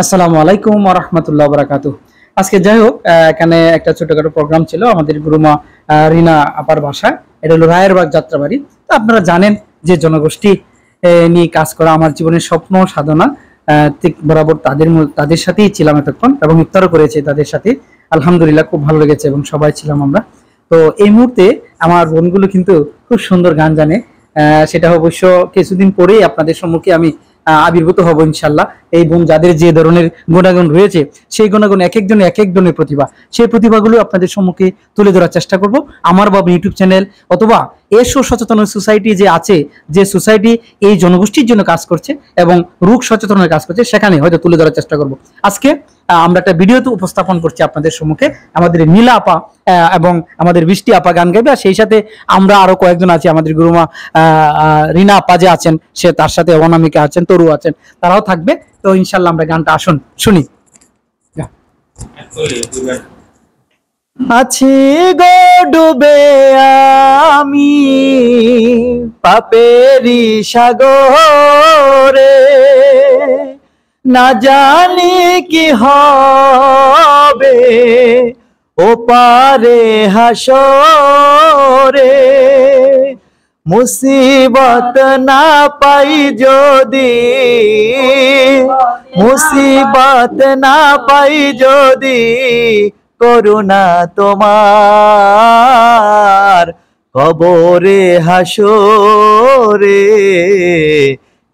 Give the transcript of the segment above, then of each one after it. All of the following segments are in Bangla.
আসসালামু আলাইকুম ওয়া রাহমাতুল্লাহি ওয়া বারাকাতুহু। আজকে যাই হোক এখানে একটা ছোটখাটো প্রোগ্রাম ছিল আমাদের গুরুমা রিনা আপার বাসায়। এটা হলো রায়েরবাগ যাত্রাবাড়ি। তো আপনারা জানেন যে জনগোষ্ঠী নিয়ে কাজ করা আমার জীবনের স্বপ্ন সাধনা। ঠিক বরাবর তাদের সাথেই ছিলাম এতক্ষণ এবং ইফতারও করেছি তাদের সাথে। আলহামদুলিল্লাহ খুব ভালো লেগেছে এবং সবাই ছিলাম আমরা। তো এই মুহূর্তে আমার বোনগুলো কিন্তু খুব সুন্দর গান জানে। সেটা অবশ্য কিছুদিন পরেই আপনাদের সম্মুখে আমি আবির্ভূত হব ইনশাল্লাহ। এই বোন যাদের যে ধরনের গুণাগুণ রয়েছে সেই গুণাগুণ এক একজনের প্রতিভা, সেই প্রতিভাগুলো আপনাদের সম্মুখে তুলে ধরার চেষ্টা করব আমার বাবা ইউটিউব চ্যানেল অথবা এসো সচেতন সোসাইটি যে আছে, যে সোসাইটি এই জনগোষ্ঠীর জন্য কাজ করছে এবং রোগ সচেতনের কাজ করছে, সেখানে হয়তো তুলে ধরার চেষ্টা করব। আজকে আমরা একটা ভিডিওতে উপস্থাপন করছি আপনাদের সম্মুখে। আমাদের নীলা আপা এবং আমাদের বৃষ্টি আপা গান গাইবে, আর সেই সাথে আমরা আরো কয়েকজন আছি, আমাদের গুরুমা রিনা আপা যে আছেন, সে তার সাথে অনামিকা আছেন, তরু আছেন, তারাও থাকবে। তো ইনশাল্লাহ আমরা গানটা আসুন শুনি। আছি গো ডুবে আমি পাপেরি সাগরে, না জানি কি হবে ও পারে হাসরে, মুসিবত না পাই যদি, মুসিবত না পাই যদি করুণা তোমার, কবরে হাসরে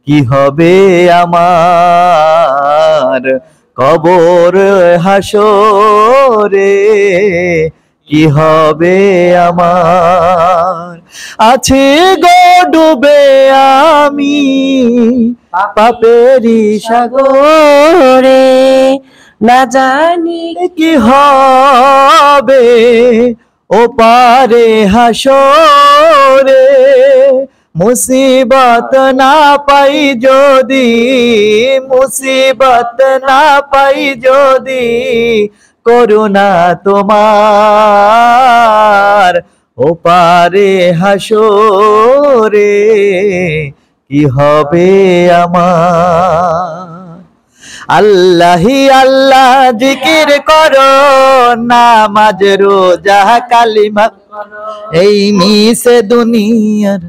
কি হবে আমার, কবর হাসরে কি হবে আমার। আছি গো ডুবে আমি পাপেরি সাগরে, না জানি কি হবে ও পারে হাসরে, মুসিবত না পাই যদি, মুসিবত না পাই যদি করুণা তোমার, ও পারে হাসরে কি হবে আমার। আল্লাহি আল্লাহ জিকির করো, নামাজ রোজা কালিমা এই মিশে দুনিয়ার